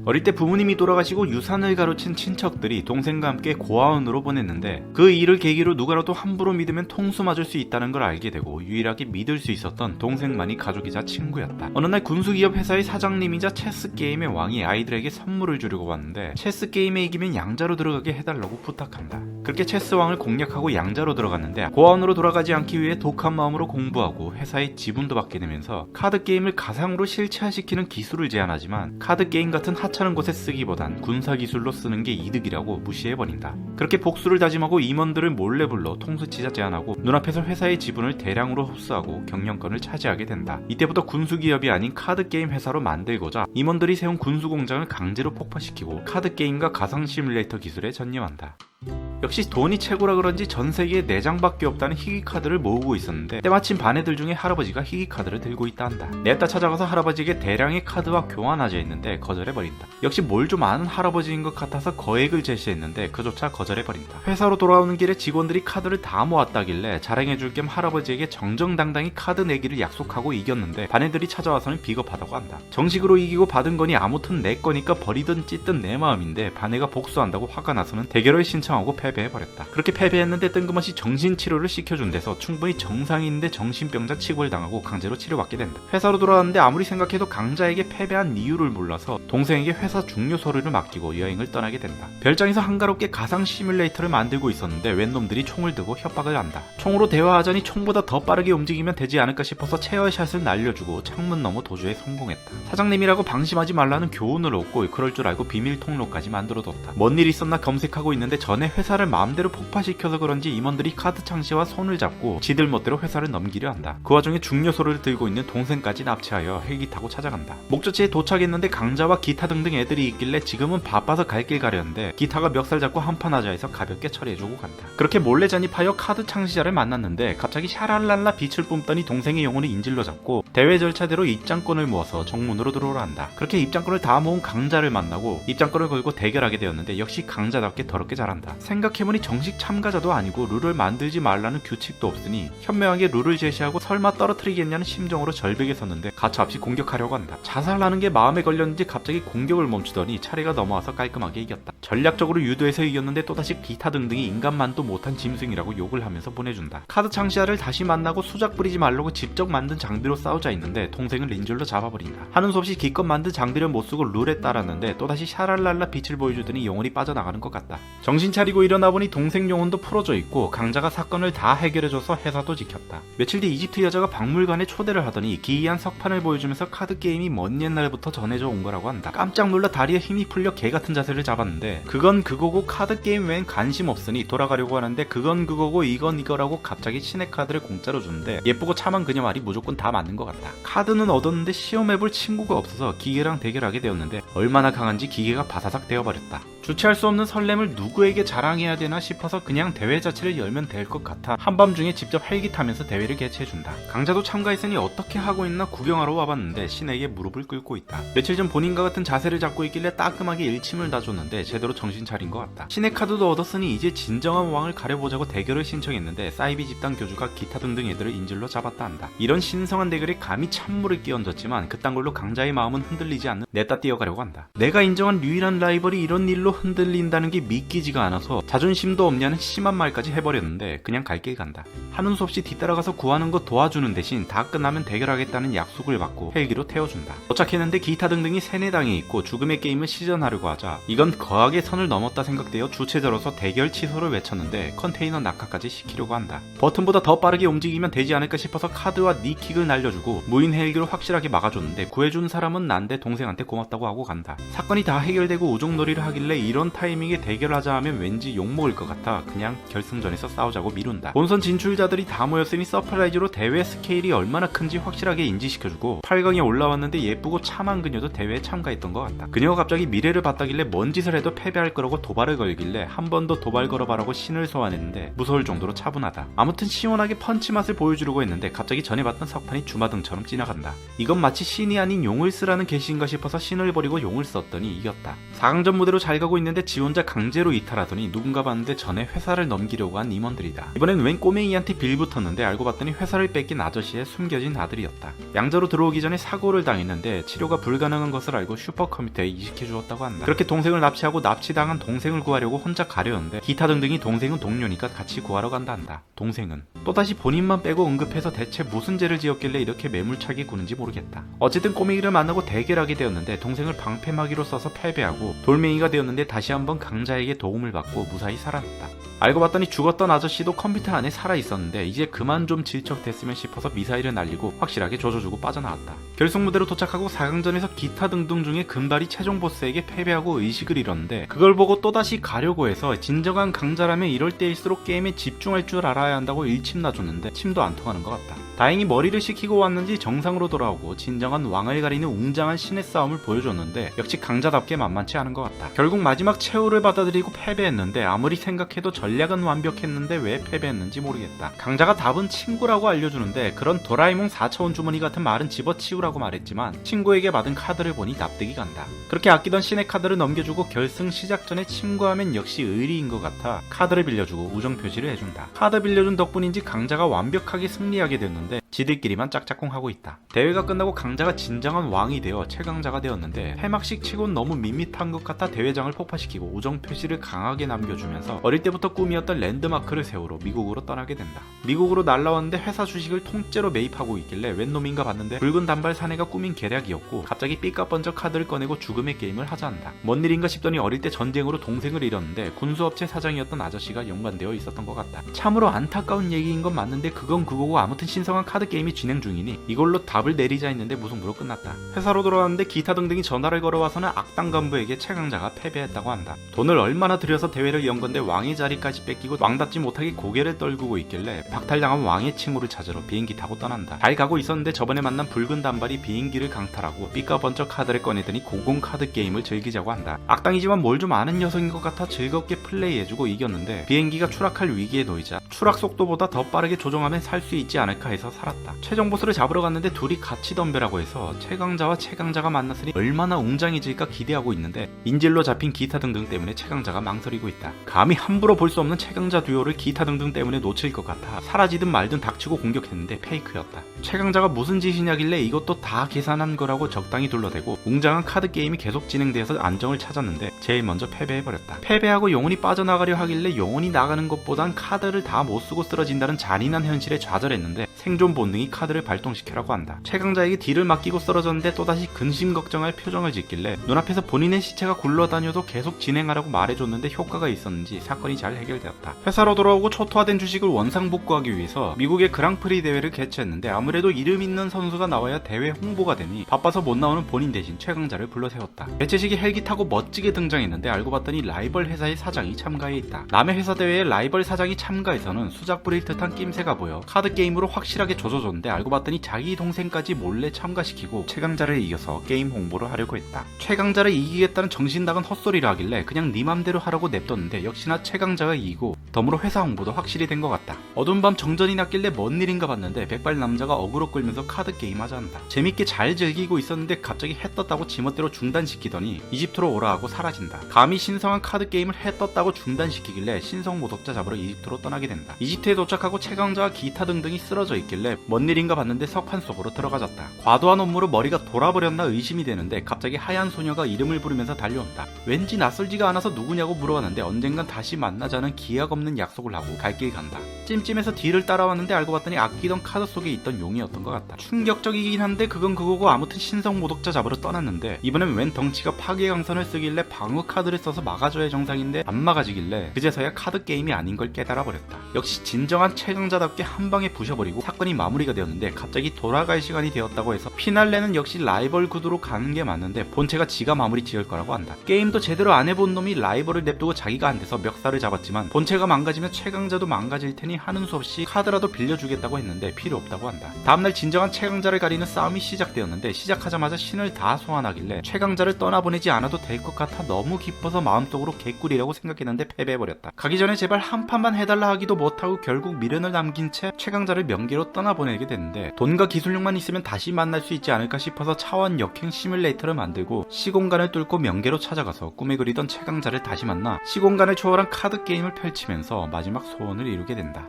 어릴 때 부모님이 돌아가시고 유산을 가로챈 친척들이 동생과 함께 고아원으로 보냈는데 그 일을 계기로 누구라도 함부로 믿으면 통수 맞을 수 있다는 걸 알게 되고 유일하게 믿을 수 있었던 동생만이 가족이자 친구였다. 어느 날 군수기업 회사의 사장님이자 체스게임의 왕이 아이들에게 선물을 주려고 왔는데 체스게임에 이기면 양자로 들어가게 해달라고 부탁한다. 그렇게 체스왕을 공략하고 양자로 들어갔는데 고아원으로 돌아가지 않기 위해 독한 마음으로 공부하고 회사의 지분도 받게 되면서 카드게임을 가상으로 실체화시키는 기술을 제안하지만 카드게임 같은 하찮은 곳에 쓰기보단 군사기술로 쓰는 게 이득이라고 무시해버린다. 그렇게 복수를 다짐하고 임원들을 몰래 불러 통수치자 제안하고 눈앞에서 회사의 지분을 대량으로 흡수하고 경영권을 차지하게 된다. 이때부터 군수기업이 아닌 카드게임 회사로 만들고자 임원들이 세운 군수공장을 강제로 폭파시키고 카드게임과 가상 시뮬레이터 기술에 전념한다. 역시 돈이 최고라 그런지 전 세계에 4장밖에 없다는 희귀카드를 모으고 있었는데 때마침 반 애들 중에 할아버지가 희귀카드를 들고 있다 한다. 냈다 찾아가서 할아버지에게 대량의 카드와 교환하자 했는데 거절해버린다. 역시 뭘 좀 아는 할아버지인 것 같아서 거액을 제시했는데 그조차 거절해버린다. 회사로 돌아오는 길에 직원들이 카드를 다 모았다길래 자랑해줄 겸 할아버지에게 정정당당히 카드 내기를 약속하고 이겼는데 반 애들이 찾아와서는 비겁하다고 한다. 정식으로 이기고 받은 거니 아무튼 내 거니까 버리든 찢든 내 마음인데 반 애가 복수한다고 화가 나서는 대결을 신청하고 패배해버렸다. 그렇게 패배했는데 뜬금없이 정신치료를 시켜준 데서 충분히 정상인데 정신병자 취급을 당하고 강제로 치료받게 된다. 회사로 돌아왔는데 아무리 생각해도 강자에게 패배한 이유를 몰라서 동생에게 회사 중요 서류를 맡기고 여행을 떠나게 된다. 별장에서 한가롭게 가상 시뮬레이터를 만들고 있었는데 웬 놈들이 총을 들고 협박을 한다. 총으로 대화하자니 총보다 더 빠르게 움직이면 되지 않을까 싶어서 체어샷을 날려주고 창문 너머 도주에 성공했다. 사장님이라고 방심하지 말라는 교훈을 얻고 그럴 줄 알고 비밀 통로까지 만들어뒀다. 뭔 일 있었나 검색하고 있는데 전에 회사를 마음대로 폭파시켜서 그런지 임원들이 카드 창시와 손을 잡고 지들 멋대로 회사를 넘기려 한다. 그 와중에 중요소를 들고 있는 동생까지 납치하여 헬기 타고 찾아간다. 목적지에 도착했는데 강자와 기타 등등 애들이 있길래 지금은 바빠서 갈 길 가려는데 기타가 멱살 잡고 한판 하자 해서 가볍게 처리해주고 간다. 그렇게 몰래 잔입하여 카드 창시자를 만났는데 갑자기 샤랄랄라 빛을 뿜더니 동생의 영혼을 인질로 잡고 대회 절차대로 입장권을 모아서 정문으로 들어오라 한다. 그렇게 입장권을 다 모은 강자를 만나고 입장권을 걸고 대결하게 되었는데 역시 강자답게 더럽게 잘한다. 생각해보니 정식 참가자도 아니고 룰을 만들지 말라는 규칙도 없으니 현명하게 룰을 제시하고 설마 떨어뜨리겠냐는 심정으로 절벽에 섰는데 가차없이 공격하려고 한다. 자살하는 게 마음에 걸렸는지 갑자기 공격을 멈추더니 차례가 넘어와서 깔끔하게 이겼다. 전략적으로 유도해서 이겼는데 또다시 기타 등등이 인간만도 못한 짐승이라고 욕을 하면서 보내준다. 카드 창시아를 다시 만나고 수작 부리지 말라고 직접 만든 장비로 싸우자 했는데 동생을 린줄로 잡아버린다. 하는 수 없이 기껏 만든 장비를 못쓰고 룰에 따랐는데 또다시 샤랄랄라 빛을 보여주더니 영혼이 빠져나가는 것 같다. 정신 차리고 일어나보니 동생 영혼도 풀어져 있고 강자가 사건을 다 해결해줘서 회사도 지켰다. 며칠 뒤 이집트 여자가 박물관에 초대를 하더니 기이한 석판을 보여주면서 카드게임이 먼 옛날부터 전해져 온 거라고 한다. 깜짝 놀라 다리에 힘이 풀려 개같은 자세를 잡았는데 그건 그거고 카드게임 외엔 관심 없으니 돌아가려고 하는데 그건 그거고 이건 이거라고 갑자기 신의 카드를 공짜로 주는데 예쁘고 참한 그녀 말이 무조건 다 맞는 것 같다. 카드는 얻었는데 시험해볼 친구가 없어서 기계랑 대결하게 되었는데 얼마나 강한지 기계가 바사삭 되어버렸다. 주체할 수 없는 설렘을 누구에게 자랑해야 되나 싶어서 그냥 대회 자체를 열면 될 것 같아 한밤중에 직접 헬기 타면서 대회를 개최해준다. 강자도 참가했으니 어떻게 하고 있나 구경하러 와봤는데 신에게 무릎을 꿇고 있다. 며칠 전 본인과 같은 자세를 잡고 있길래 따끔하게 일침을 놔줬는데 제대로 정신 차린 것 같다. 신의 카드도 얻었으니 이제 진정한 왕을 가려보자고 대결을 신청했는데 사이비 집단 교주가 기타 등등 애들을 인질로 잡았다 한다. 이런 신성한 대결에 감히 찬물을 끼얹었지만 그딴 걸로 강자의 마음은 흔들리지 않는 냈다 뛰어가려고 한다. 내가 인정한 유일한 라이벌이 이런 일로 흔들린다는 게 믿기지가 않아서 자존심도 없냐는 심한 말까지 해버렸는데 그냥 갈 길 간다. 하는 수 없이 뒤따라가서 구하는 거 도와주는 대신 다 끝나면 대결하겠다는 약속을 받고 헬기로 태워준다. 도착했는데 기타 등등이 세뇌당해 있고 죽음의 게임을 시전하려고 하자 이건 거하게 선을 넘었다 생각되어 주최자로서 대결 취소를 외쳤는데 컨테이너 낙하까지 시키려고 한다. 버튼보다 더 빠르게 움직이면 되지 않을까 싶어서 카드와 니킥을 날려주고 무인 헬기로 확실하게 막아줬는데 구해준 사람은 난데 동생한테 고맙다고 하고 간다. 사건이 다 해결되고 우종놀이를 하길래 이런 타이밍에 대결하자 하면 왠지 욕먹을 것 같아 그냥 결승전에서 싸우자고 미룬다. 본선 진출자들이 다 모였으니 서프라이즈로 대회 스케일이 얼마나 큰지 확실하게 인지시켜주고 8강에 올라왔는데 예쁘고 참한 그녀도 대회에 참가했던 것 같다. 그녀가 갑자기 미래를 봤다길래 뭔 짓을 해도 패배할 거라고 도발을 걸길래 한 번 더 도발 걸어봐라고 신을 소환했는데 무서울 정도로 차분하다. 아무튼 시원하게 펀치 맛을 보여주려고 했는데 갑자기 전에 봤던 석판이 주마등처럼 지나간다. 이건 마치 신이 아닌 용을 쓰라는 계시인가 싶어서 신을 버리고 용을 썼더니 이겼다. 4강전 무대로 잘 가고 있는데 지 혼자 강제로 이탈하더니 누군가 봤는데 전에 회사를 넘기려고 한 임원들이다. 이번엔 웬 꼬맹이한테 빌붙었는데 알고 봤더니 회사를 뺏긴 아저씨의 숨겨진 아들이었다. 양자로 들어오기 전에 사고를 당했는데 치료가 불가능한 것을 알고 슈퍼컴퓨터에 이식해 주었다고 한다. 그렇게 동생을 납치하고 납치당한 동생을 구하려고 혼자 가려는데 기타 등등이 동생은 동료니까 같이 구하러 간다 한다. 동생은 또다시 본인만 빼고 언급해서 대체 무슨 죄를 지었길래 이렇게 매몰차게 구는지 모르겠다. 어쨌든 꼬맹이를 만나고 대결하게 되었는데 동생을 방패막이로 써서 패배하고 돌멩이가 되었는데 다시 한번 강자에게 도움을 받고 무사히 살아났다. 알고 봤더니 죽었던 아저씨도 컴퓨터 안에 살아있었는데 이제 그만 좀 질척됐으면 싶어서 미사일을 날리고 확실하게 조져주고 빠져나왔다. 결승 무대로 도착하고 4강전에서 기타 등등 중에 금발이 최종 보스에게 패배하고 의식을 잃었는데 그걸 보고 또다시 가려고 해서 진정한 강자라면 이럴 때일수록 게임에 집중할 줄 알아야 한다고 일침 놔줬는데 침도 안 통하는 것 같다. 다행히 머리를 식히고 왔는지 정상으로 돌아오고 진정한 왕을 가리는 웅장한 신의 싸움을 보여줬는데 역시 강자답게 만만치 않은 것 같다. 결국 마지막 최후를 받아들이고 패배했는데 아무리 생각해도 전략은 완벽했는데 왜 패배했는지 모르겠다. 강자가 답은 친구라고 알려주는데 그런 도라에몽 4차원 주머니 같은 말은 집어치우라고 말했지만 친구에게 받은 카드를 보니 납득이 간다. 그렇게 아끼던 신의 카드를 넘겨주고 결승 시작 전에 친구하면 역시 의리인 것 같아 카드를 빌려주고 우정 표시를 해준다. 카드 빌려준 덕분인지 강자가 완벽하게 승리하게 됐는데 지들끼리만 짝짝꿍하고 있다. 대회가 끝나고 강자가 진정한 왕이 되어 최강자가 되었는데 폐막식 치곤 너무 밋밋한 것 같아 대회장을 폭파시키고 우정 표시를 강하게 남겨주면서 어릴 때부터 꿈이었던 랜드마크를 세우러 미국으로 떠나게 된다. 미국으로 날라왔는데 회사 주식을 통째로 매입하고 있길래 웬 놈인가 봤는데 붉은 단발 사내가 꾸민 계략이었고 갑자기 삐까번쩍 카드를 꺼내고 죽음의 게임을 하자 한다. 뭔 일인가 싶더니 어릴 때 전쟁으로 동생을 잃었는데 군수업체 사장이었던 아저씨가 연관되어 있었던 것 같다. 참으로 안타까운 얘기인 건 맞는데 그건 그거고 아무튼 신성한 카드 게임이 진행 중이니 이걸로 답을 내리자 했는데 무승부로 끝났다. 회사로 돌아왔는데 기타 등등이 전화를 걸어와서는 악당 간부에게 최강자가 패배했다고 한다. 돈을 얼마나 들여서 대회를 연 건데 왕의 자리까지 뺏기고 왕답지 못하게 고개를 떨구고 있길래 박탈당한 왕의 칭호를 찾으러 비행기 타고 떠난다. 잘 가고 있었는데 저번에 만난 붉은 단발이 비행기를 강탈하고 삐까번쩍 카드를 꺼내더니 고공 카드 게임을 즐기자고 한다. 악당이지만 뭘 좀 아는 녀석인 것 같아 즐겁게 플레이해주고 이겼는데 비행기가 추락할 위기에 놓이자 추락 속도보다 더 빠르게 조종하면 살 수 있지 않을까 해서 살았다. 최종 보스를 잡으러 갔는데 둘이 같이 덤벼라고 해서 최강자와 최강자가 만났으니 얼마나 웅장해질까 기대하고 있는데 인질로 잡힌 기타 등등 때문에 최강자가 망설이고 있다. 감히 함부로 볼 수 없는 최강자 듀오를 기타 등등 때문에 놓칠 것 같아 사라지든 말든 닥치고 공격했는데 페이크였다. 최강자가 무슨 짓이냐길래 이것도 다 계산한 거라고 적당히 둘러대고 웅장한 카드 게임이 계속 진행되어서 안정을 찾았는데 제일 먼저 패배해버렸다. 패배하고 영혼이 빠져나가려 하길래 영혼이 나가는 것보단 카드를 다 못쓰고 쓰러진다는 잔인한 현실에 좌절했는데 생존 본능이 카드를 발동시키라고 한다. 최강자에게 딜을 맡기고 쓰러졌는데 또다시 근심 걱정할 표정을 짓길래 눈앞에서 본인의 시체가 굴러다녀도 계속 진행하라고 말해줬는데 효과가 있었는지 사건이 잘 해결되었다. 회사로 돌아오고 초토화된 주식을 원상복구하기 위해서 미국의 그랑프리 대회를 개최했는데 아무래도 이름 있는 선수가 나와야 대회 홍보가 되니 바빠서 못 나오는 본인 대신 최강자를 불러세웠다. 개최식에 헬기 타고 멋지게 등장했는데 알고 봤더니 라이벌 회사의 사장이 참가해 있다. 남의 회사 대회에 라이벌 사장이 참가해서는 수작 부릴 듯한 낌새가 보여 카드 게임으로 확실하게 조져줬는데 알고 봤더니 자기 동생까지 몰래 참가시키고 최강자를 이겨서 게임 홍보를 하려고 했다. 최강자를 이기겠다는 정신 나간 헛소리를 하길래 그냥 네 맘대로 하라고 냅뒀는데 역시나 최강자가 이기고 덤으로 회사 홍보도 확실히 된 것 같다. 어두운 밤 정전이 났길래 뭔 일인가 봤는데 백발 남자가 어그로 끌면서 카드 게임 하자 한다. 재밌게 잘 즐기고 있었는데 갑자기 해 떴다고 지멋대로 중단시키더니 이집트로 오라 하고 사라진다. 감히 신성한 카드 게임을 해 떴다고 중단시키길래 신성 모독자 잡으러 이집트로 떠나게 된다. 이집트에 도착하고 최강자와 기타 등등이 쓰러져 있길래 뭔 일인가 봤는데 석판 속으로 들어가졌다. 과도한 업무로 머리가 돌아버렸나 의심이 되는데 갑자기 하얀 소녀가 이름을 부르면서 달려온다. 왠지 낯설지가 않아서 누구냐고 물어봤는데 언젠간 다시 만나자는 기약 없는 약속을 하고 갈 길 간다. 찜찜해서 뒤를 따라왔는데 알고 봤더니 아끼던 카드 속에 있던 용이었던 것 같다. 충격적이긴 한데 그건 그거고 아무튼 신성 모독자 잡으러 떠났는데 이번엔 웬 덩치가 파괴강선을 쓰길래 방어 카드를 써서 막아줘야 정상인데 안 막아지길래 그제서야 카드 게임이 아닌 걸 깨달아 버렸다. 역시 진정한 최강자답게 한 방에 부셔버리고 사건이 마무리가 되었는데 갑자기 돌아갈 시간이 되었다고 해서 피날레는 역시 라이벌 구도로 가는 게 맞는데 본체가 지가 마무리 지을 거라고 한다. 게임도 제대로 안 해본 놈이 라이벌을 냅두고 자기가 안 돼서 멱살을 잡았지만 본체가 망가지면 최강자도 망가질 테니 하는 수 없이 카드라도 빌려주겠다고 했는데 필요 없다고 한다. 다음날 진정한 최강자를 가리는 싸움이 시작되었는데 시작하자마자 신을 다 소환하길래 최강자를 떠나보내지 않아도 될 것 같아 너무 기뻐서 마음속으로 개꿀이라고 생각했는데 패배해버렸다. 가기 전에 제발 한 판만 해달라 하기도 못하고 결국 미련을 남긴 채 최강자를 명계로 떠나보내게 됐는데 돈과 기술력만 있으면 다시 만날 수 있지 않을까 싶어서 차원 역행 시뮬레이터를 만들고 시공간을 뚫고 명계로 찾아가서 꿈에 그리던 최강자를 다시 만나 시공간을 초월한 카드 게임을 펼치면서 마지막 소원을 이루게 된다.